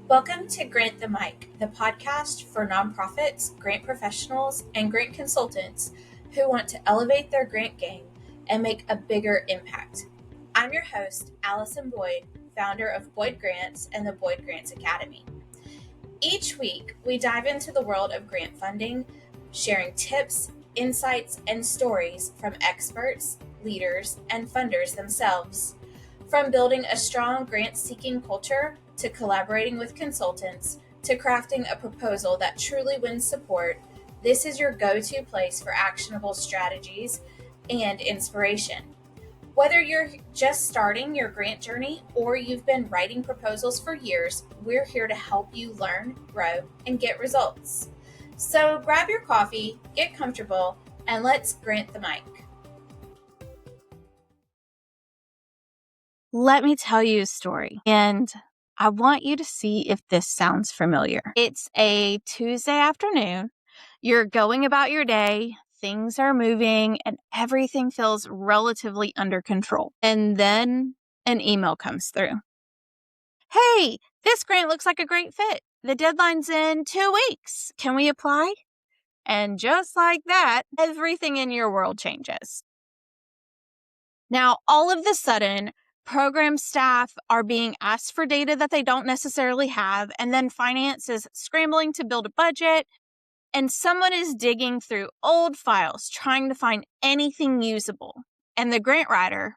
Welcome to Grant the Mic, the podcast for nonprofits, grant professionals, and grant consultants who want to elevate their grant game and make a bigger impact. I'm your host, Allison Boyd, founder of Boyd Grants and the Boyd Grants Academy. Each week, we dive into the world of grant funding, sharing tips, insights, and stories from experts, leaders, and funders themselves. From building a strong grant-seeking culture to collaborating with consultants to crafting a proposal that truly wins support, this is your go-to place for actionable strategies and inspiration. Whether you're just starting your grant journey or you've been writing proposals for years, we're here to help you learn, grow, and get results. So grab your coffee, get comfortable, and let's grant the mic. Let me tell you a story, and I want you to see if this sounds familiar. It's a Tuesday afternoon. You're going about your day, things are moving, and everything feels relatively under control. And then an email comes through. Hey, this grant looks like a great fit. The deadline's in 2 weeks. Can we apply? And just like that, everything in your world changes. Now, all of a sudden, program staff are being asked for data that they don't necessarily have, and then finance is scrambling to build a budget, and someone is digging through old files trying to find anything usable. And the grant writer,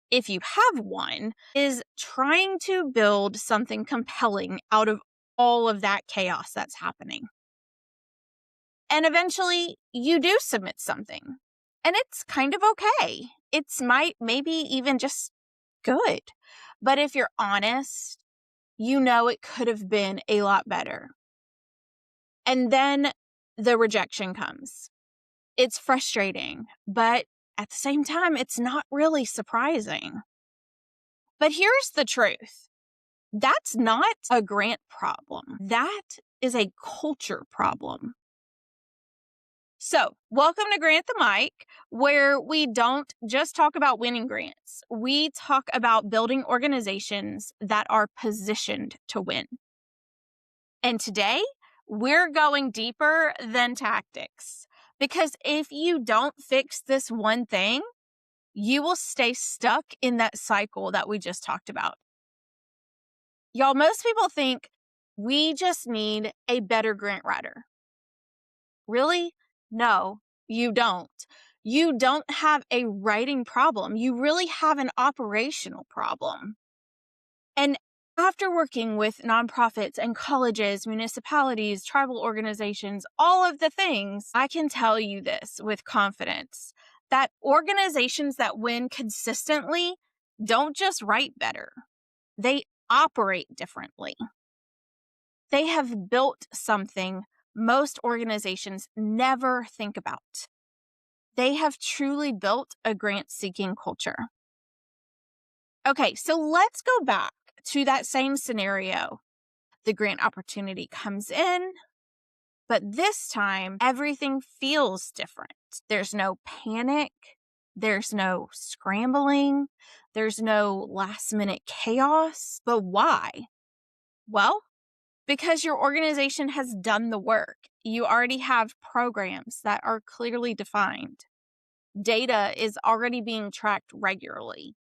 if you have one, is trying to build something compelling out of all of that chaos that's happening. And eventually, you do submit something, and it's kind of okay. It's maybe even just good. But if you're honest, you know it could have been a lot better. And then the rejection comes. It's frustrating, but at the same time, it's not really surprising. But here's the truth. That's not a grant problem. That is a culture problem. So, welcome to Grant the Mic, where we don't just talk about winning grants. We talk about building organizations that are positioned to win. And today, we're going deeper than tactics. Because if you don't fix this one thing, you will stay stuck in that cycle that we just talked about. Y'all, most people think we just need a better grant writer. Really? No, you don't. You don't have a writing problem. You really have an operational problem. And after working with nonprofits and colleges, municipalities, tribal organizations, all of the things, I can tell you this with confidence, that organizations that win consistently don't just write better. They operate differently. They have built something most organizations never think about. They have truly built a grant-seeking culture. Okay, so let's go back to that same scenario. The grant opportunity comes in, but this time everything feels different. There's no panic. There's no scrambling. There's no last-minute chaos. But why? Well, because your organization has done the work. You already have programs that are clearly defined. Data is already being tracked regularly.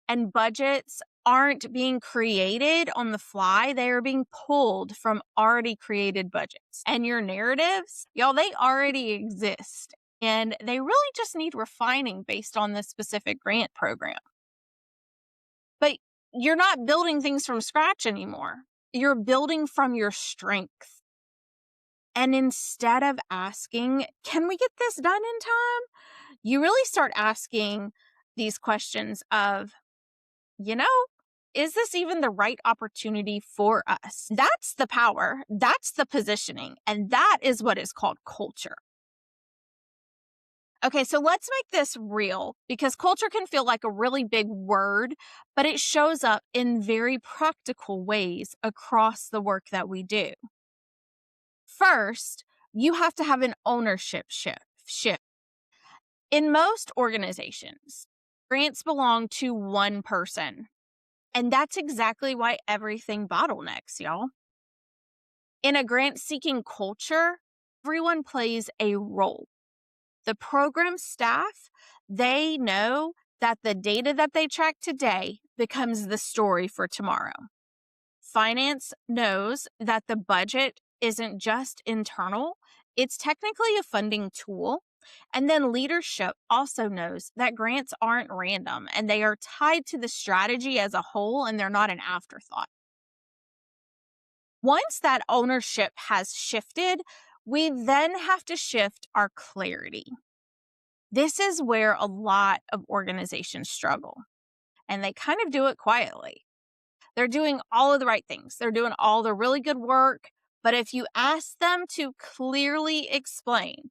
And budgets aren't being created on the fly. They are being pulled from already created budgets. And your narratives, y'all, they already exist. And they really just need refining based on the specific grant program. But you're not building things from scratch anymore. You're building from your strength. And instead of asking, can we get this done in time? You really start asking these questions of, is this even the right opportunity for us? That's the power. That's the positioning. And that is what is called culture. Okay, so let's make this real, because culture can feel like a really big word, but it shows up in very practical ways across the work that we do. First, you have to have an ownership shift. In most organizations, grants belong to one person. And that's exactly why everything bottlenecks, y'all. In a grant-seeking culture, everyone plays a role. The program staff, they know that the data that they track today becomes the story for tomorrow. Finance knows that the budget isn't just internal, it's technically a funding tool. And then leadership also knows that grants aren't random and they are tied to the strategy as a whole and they're not an afterthought. Once that ownership has shifted, we then have to shift our clarity. This is where a lot of organizations struggle, and they kind of do it quietly. They're doing all of the right things. They're doing all the really good work. But if you ask them to clearly explain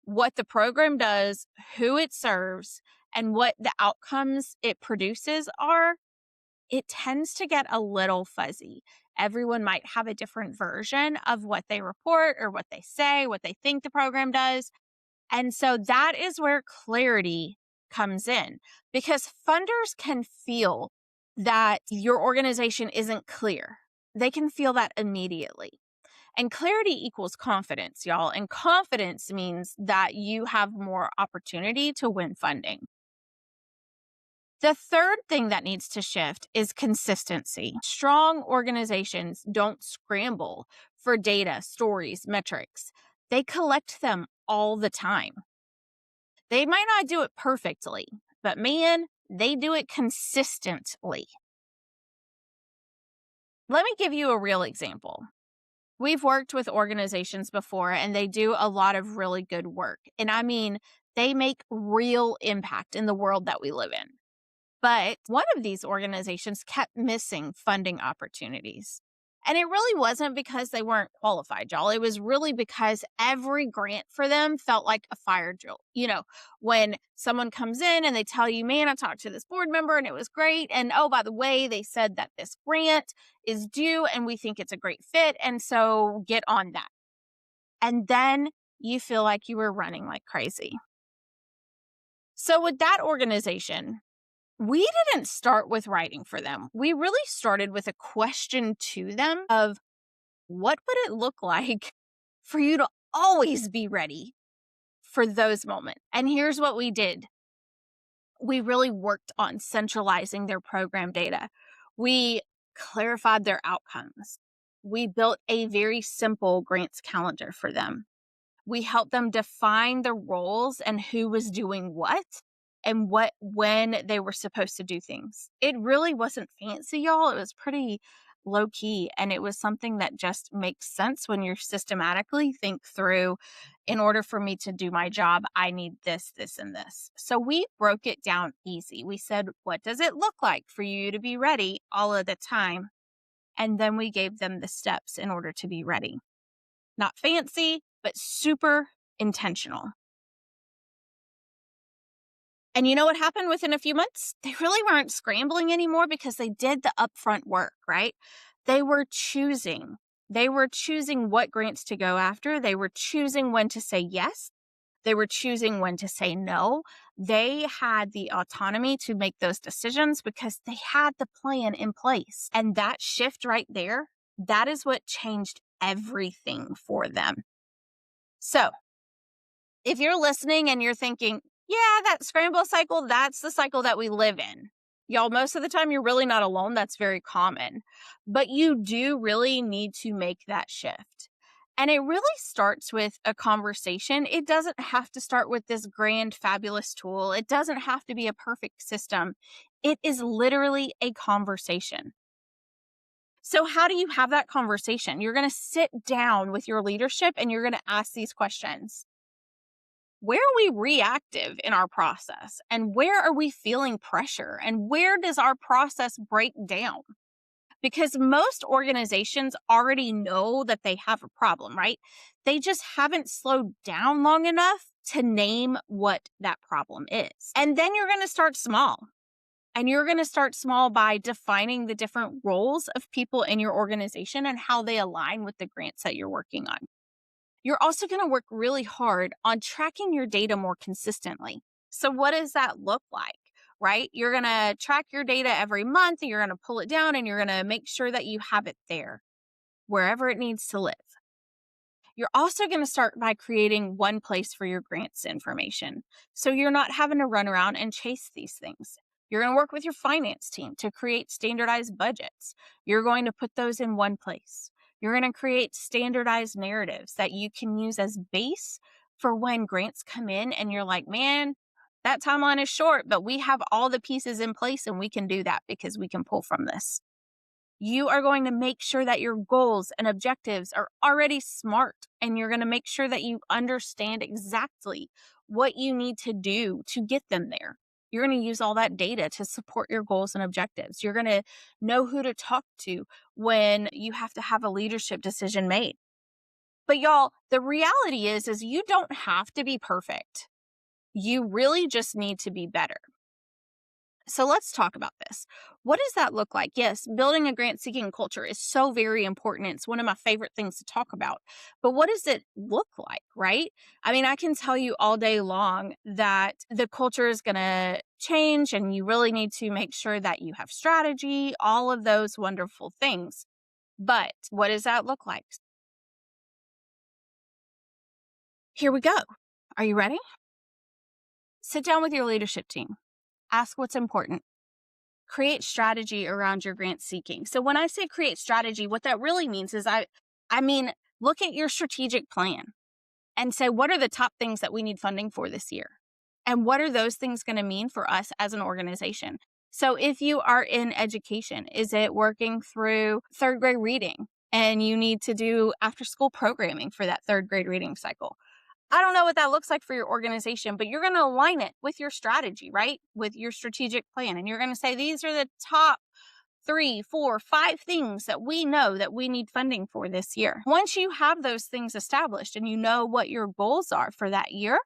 what the program does, who it serves, and what the outcomes it produces are, it tends to get a little fuzzy. Everyone might have a different version of what they report or what they say, what they think the program does. And so that is where clarity comes in, because funders can feel that your organization isn't clear. They can feel that immediately. And clarity equals confidence, y'all. And confidence means that you have more opportunity to win funding. The third thing that needs to shift is consistency. Strong organizations don't scramble for data, stories, metrics. They collect them all the time. They might not do it perfectly, but man, they do it consistently. Let me give you a real example. We've worked with organizations before and they do a lot of really good work. And I mean, they make real impact in the world that we live in. But one of these organizations kept missing funding opportunities. And it really wasn't because they weren't qualified, y'all. It was really because every grant for them felt like a fire drill. You know, when someone comes in and they tell you, man, I talked to this board member and it was great. And oh, by the way, they said that this grant is due and we think it's a great fit. And so get on that. And then you feel like you were running like crazy. So with that organization, we didn't start with writing for them. We really started with a question to them of what would it look like for you to always be ready for those moments? And here's what we did. We really worked on centralizing their program data. We clarified their outcomes. We built a very simple grants calendar for them. We helped them define the roles and who was doing what and when they were supposed to do things. It really wasn't fancy, y'all. It was pretty low key. And it was something that just makes sense when you're systematically think through, in order for me to do my job, I need this, this, and this. So we broke it down easy. We said, what does it look like for you to be ready all of the time? And then we gave them the steps in order to be ready. Not fancy, but super intentional. And you know what happened within a few months? They really weren't scrambling anymore because they did the upfront work, right? They were choosing. They were choosing what grants to go after. They were choosing when to say yes. They were choosing when to say no. They had the autonomy to make those decisions because they had the plan in place. And that shift right there, that is what changed everything for them. So if you're listening and you're thinking, yeah, that scramble cycle, that's the cycle that we live in. Y'all, most of the time, you're really not alone. That's very common. But you do really need to make that shift. And it really starts with a conversation. It doesn't have to start with this grand, fabulous tool. It doesn't have to be a perfect system. It is literally a conversation. So how do you have that conversation? You're going to sit down with your leadership and you're going to ask these questions. Where are we reactive in our process? And where are we feeling pressure? And where does our process break down? Because most organizations already know that they have a problem, right? They just haven't slowed down long enough to name what that problem is. And then you're going to start small. And you're going to start small by defining the different roles of people in your organization and how they align with the grants that you're working on. You're also going to work really hard on tracking your data more consistently. So what does that look like, right? You're going to track your data every month, and you're going to pull it down, and you're going to make sure that you have it there. wherever it needs to live. You're also going to start by creating one place for your grants information. So you're not having to run around and chase these things. You're going to work with your finance team to create standardized budgets. You're going to put those in one place. You're going to create standardized narratives that you can use as base for when grants come in and you're like, man, that timeline is short, but we have all the pieces in place and we can do that because we can pull from this. You are going to make sure that your goals and objectives are already smart, and you're going to make sure that you understand exactly what you need to do to get them there. You're going to use all that data to support your goals and objectives. You're going to know who to talk to when you have to have a leadership decision made. But y'all, the reality is you don't have to be perfect. You really just need to be better. So let's talk about this. What does that look like? Yes, building a grant seeking culture is so very important. It's one of my favorite things to talk about. But what does it look like, right? I mean, I can tell you all day long that the culture is going to change and you really need to make sure that you have strategy, all of those wonderful things. But what does that look like? Here we go. Are you ready? Sit down with your leadership team. Ask what's important. Create strategy around your grant seeking. So when I say create strategy, what that really means is I mean, look at your strategic plan and say, what are the top things that we need funding for this year? And what are those things going to mean for us as an organization? So if you are in education, is it working through third grade reading and you need to do after school programming for that third grade reading cycle? I don't know what that looks like for your organization, but you're going to align it with your strategy, right? With your strategic plan. And you're going to say, these are the top 3, 4, 5 things that we know that we need funding for this year. Once you have those things established and you know what your goals are for that year,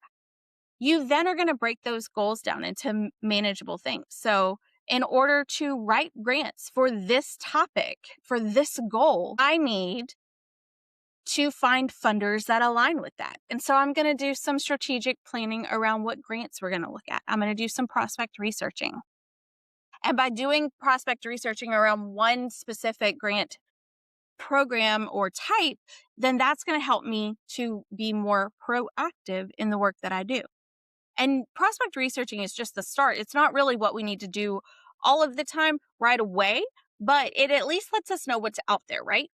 you then are going to break those goals down into manageable things. So in order to write grants for this topic, for this goal, I need to find funders that align with that. And so I'm going to do some strategic planning around what grants we're going to look at. I'm going to do some prospect researching. And by doing prospect researching around one specific grant program or type, then that's going to help me to be more proactive in the work that I do. And prospect researching is just the start. It's not really what we need to do all of the time right away, but it at least lets us know what's out there, right?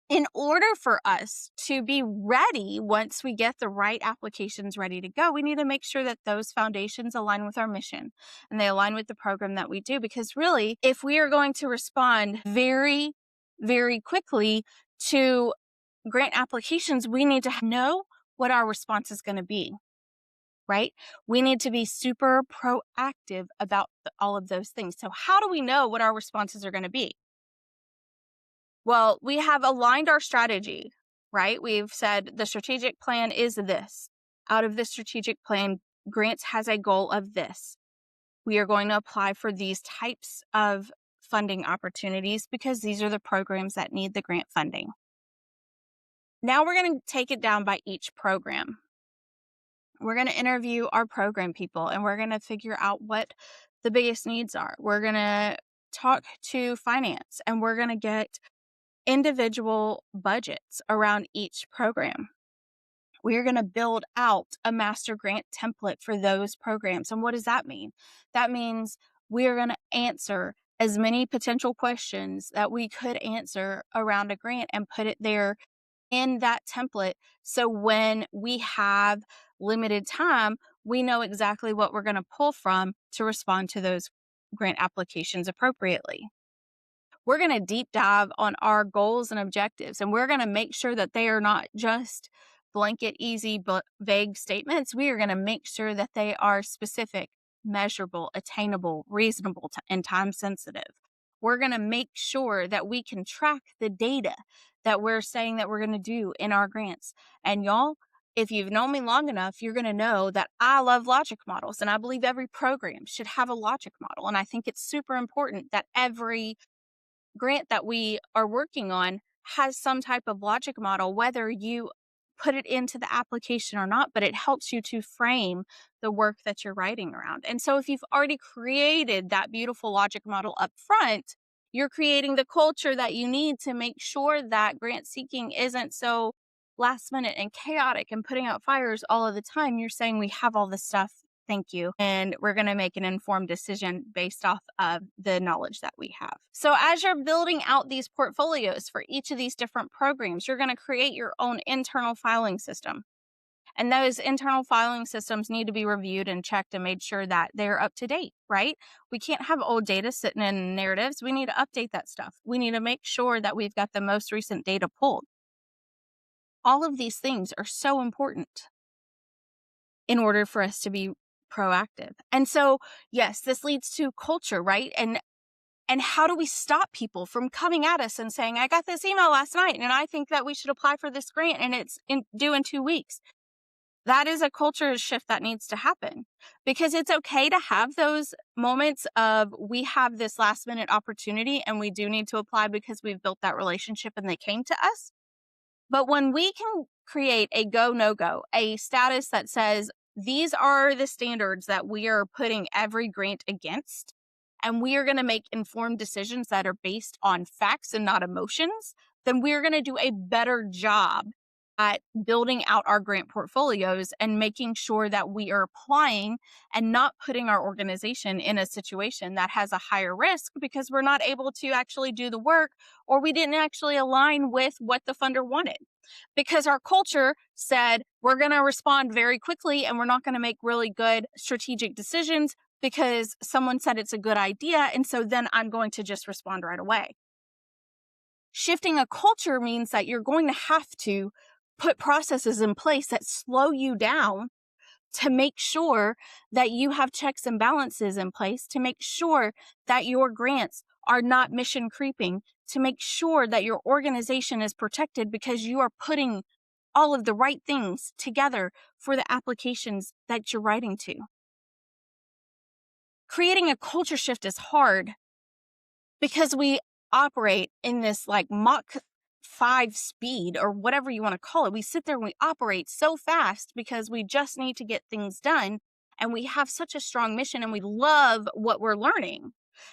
In order for us to be ready, once we get the right applications ready to go, we need to make sure that those foundations align with our mission and they align with the program that we do. Because really, if we are going to respond very, very quickly to grant applications, we need to know what our response is going to be, right? We need to be super proactive about all of those things. So how do we know what our responses are going to be? Well, we have aligned our strategy, right? We've said the strategic plan is this. Out of the strategic plan, grants has a goal of this. We are going to apply for these types of funding opportunities because these are the programs that need the grant funding. Now we're going to take it down by each program. We're going to interview our program people and we're going to figure out what the biggest needs are. We're going to talk to finance and we're going to get individual budgets around each program. We're going to build out a master grant template for those programs. And what does that mean? That means we're going to answer as many potential questions that we could answer around a grant and put it there in that template. So when we have limited time, we know exactly what we're going to pull from to respond to those grant applications appropriately. We're going to deep dive on our goals and objectives, and we're going to make sure that they are not just blanket, easy, but vague statements. We are going to make sure that they are specific, measurable, attainable, reasonable, and time sensitive. We're going to make sure that we can track the data that we're saying that we're going to do in our grants. And y'all, if you've known me long enough, you're going to know that I love logic models, and I believe every program should have a logic model. And I think it's super important that every grant that we are working on has some type of logic model, whether you put it into the application or not, but it helps you to frame the work that you're writing around. And so if you've already created that beautiful logic model up front, You're creating the culture that you need to make sure that grant seeking isn't so last minute and chaotic and putting out fires all of the time. You're saying, we have all this stuff. Thank you. And we're going to make an informed decision based off of the knowledge that we have. So as you're building out these portfolios for each of these different programs, you're going to create your own internal filing system. And those internal filing systems need to be reviewed and checked and made sure that they're up to date, right? We can't have old data sitting in narratives. We need to update that stuff. We need to make sure that we've got the most recent data pulled. All of these things are so important in order for us to be proactive. And so, yes, this leads to culture, right? And how do we stop people from coming at us and saying, I got this email last night and I think that we should apply for this grant and it's due in 2 weeks. That is a culture shift that needs to happen, because it's okay to have those moments of, we have this last minute opportunity and we do need to apply because we've built that relationship and they came to us. But when we can create a go, no go, a status that says, these are the standards that we are putting every grant against, and we are going to make informed decisions that are based on facts and not emotions, then we're going to do a better job at building out our grant portfolios and making sure that we are applying and not putting our organization in a situation that has a higher risk because we're not able to actually do the work, or we didn't actually align with what the funder wanted. Because our culture said, we're going to respond very quickly and we're not going to make really good strategic decisions because someone said it's a good idea, and so then I'm going to just respond right away. Shifting a culture means that you're going to have to put processes in place that slow you down to make sure that you have checks and balances in place, to make sure that your grants are not mission creeping, to make sure that your organization is protected because you are putting all of the right things together for the applications that you're writing to. Creating a culture shift is hard because we operate in this like Mach 5 speed, or whatever you want to call it. We sit there and we operate so fast because we just need to get things done. And we have such a strong mission and we love what we're learning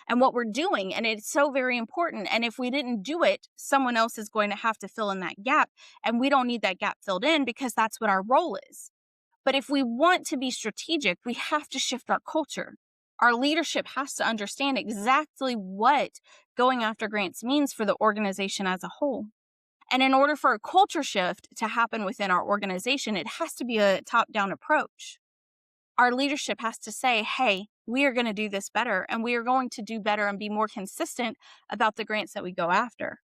and what we're doing. And it's so very important. And if we didn't do it, someone else is going to have to fill in that gap. And we don't need that gap filled in because that's what our role is. But if we want to be strategic, we have to shift our culture. Our leadership has to understand exactly what going after grants means for the organization as a whole. And in order for a culture shift to happen within our organization, it has to be a top-down approach. Our leadership has to say, hey, we are going to do this better, and we are going to do better and be more consistent about the grants that we go after.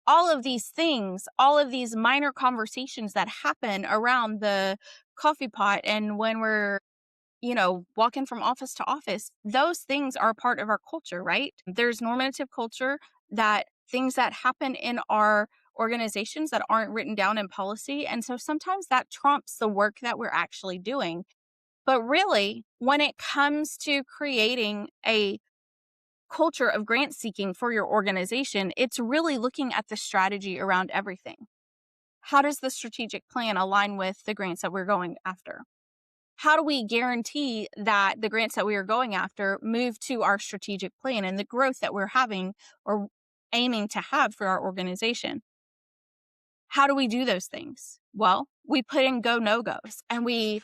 All of these things, all of these minor conversations that happen around the coffee pot and when we're walking from office to office, those things are part of our culture, right? There's normative culture, that things that happen in our organizations that aren't written down in policy. And so sometimes that trumps the work that we're actually doing. But really, when it comes to creating a culture of grant seeking for your organization, it's really looking at the strategy around everything. How does the strategic plan align with the grants that we're going after? How do we guarantee that the grants that we are going after move to our strategic plan and the growth that we're having or aiming to have for our organization? How do we do those things? Well, we put in go, no-goes, and we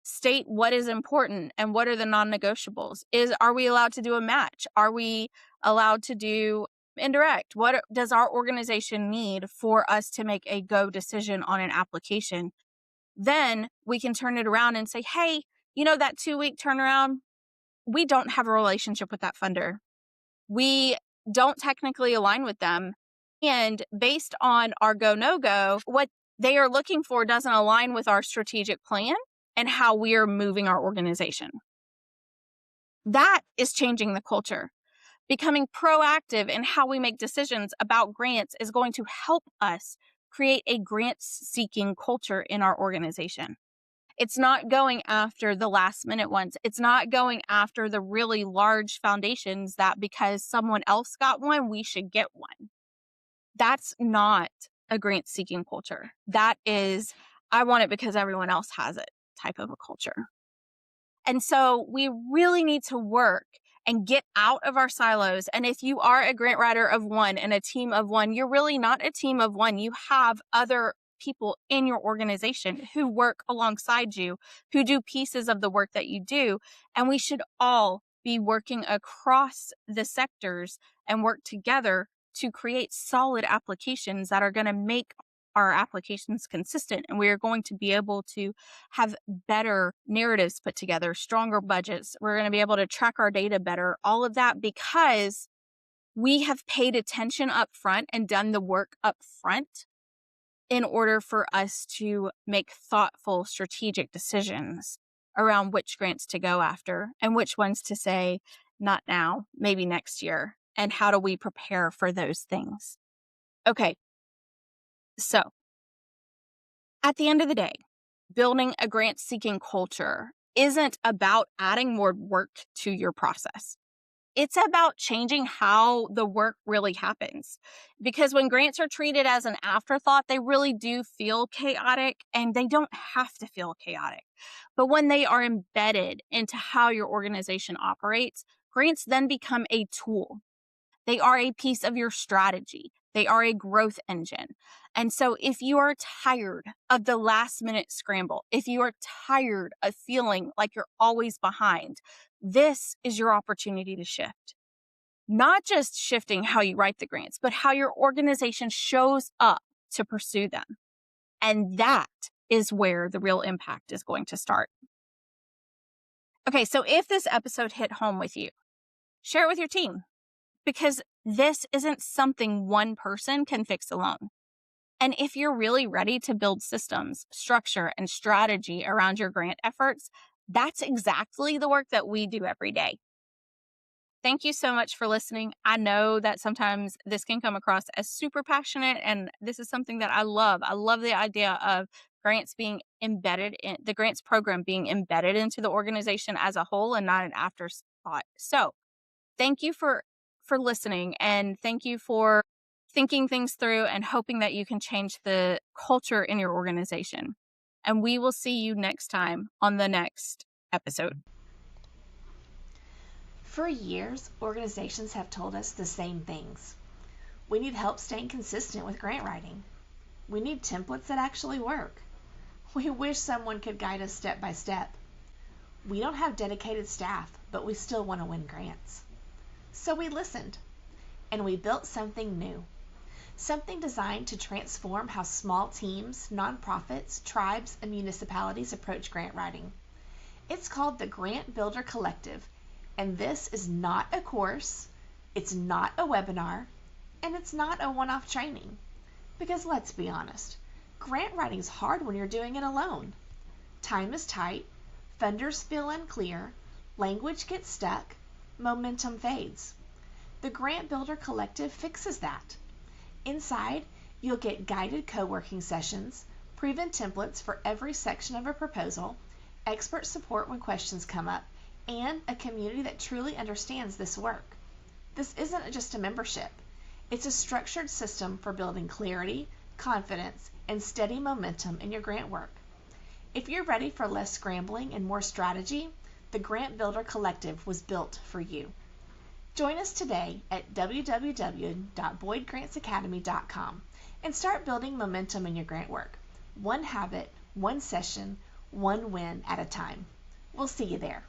state what is important and what are the non-negotiables. Are we allowed to do a match? Are we allowed to do indirect? What does our organization need for us to make a go decision on an application? Then we can turn it around and say, hey, that 2-week turnaround, we don't have a relationship with that funder. We don't technically align with them. And based on our go, no go, what they are looking for doesn't align with our strategic plan and how we are moving our organization. That is changing the culture. Becoming proactive in how we make decisions about grants is going to help us create a grant-seeking culture in our organization. It's not going after the last-minute ones. It's not going after the really large foundations that because someone else got one, we should get one. That's not a grant-seeking culture. That is, I want it because everyone else has it type of a culture. And so we really need to work and get out of our silos. And if you are a grant writer of one and a team of one, you're really not a team of one. You have other people in your organization who work alongside you, who do pieces of the work that you do. And we should all be working across the sectors and work together to create solid applications that are going to make our applications consistent. And we are going to be able to have better narratives put together, stronger budgets. We're going to be able to track our data better, all of that because we have paid attention up front and done the work up front in order for us to make thoughtful, strategic decisions around which grants to go after and which ones to say, not now, maybe next year. And how do we prepare for those things? Okay. So at the end of the day, building a grant-seeking culture isn't about adding more work to your process. It's about changing how the work really happens. Because when grants are treated as an afterthought, they really do feel chaotic, and they don't have to feel chaotic. But when they are embedded into how your organization operates, grants then become a tool. They are a piece of your strategy. They are a growth engine. And so if you are tired of the last minute scramble, if you are tired of feeling like you're always behind, this is your opportunity to shift. Not just shifting how you write the grants, but how your organization shows up to pursue them. And that is where the real impact is going to start. Okay, so if this episode hit home with you, share it with your team. Because this isn't something one person can fix alone. And if you're really ready to build systems, structure, and strategy around your grant efforts, that's exactly the work that we do every day. Thank you so much for listening. I know that sometimes this can come across as super passionate, and this is something that I love. I love the idea of grants being embedded in the grants program being embedded into the organization as a whole and not an afterthought. So thank you for listening, and thank you for thinking things through and hoping that you can change the culture in your organization. And we will see you next time on the next episode. For years, organizations have told us the same things. We need help staying consistent with grant writing. We need templates that actually work. We wish someone could guide us step by step. We don't have dedicated staff, but we still want to win grants. So we listened, and we built something new. Something designed to transform how small teams, nonprofits, tribes, and municipalities approach grant writing. It's called the Grant Builder Collective, and this is not a course, it's not a webinar, and it's not a one-off training. Because let's be honest, grant writing is hard when you're doing it alone. Time is tight, funders feel unclear, language gets stuck, momentum fades. The Grant Builder Collective fixes that. Inside, you'll get guided co-working sessions, proven templates for every section of a proposal, expert support when questions come up, and a community that truly understands this work. This isn't just a membership. It's a structured system for building clarity, confidence, and steady momentum in your grant work. If you're ready for less scrambling and more strategy, the Grant Builder Collective was built for you. Join us today at www.boydgrantsacademy.com and start building momentum in your grant work. One habit, one session, one win at a time. We'll see you there.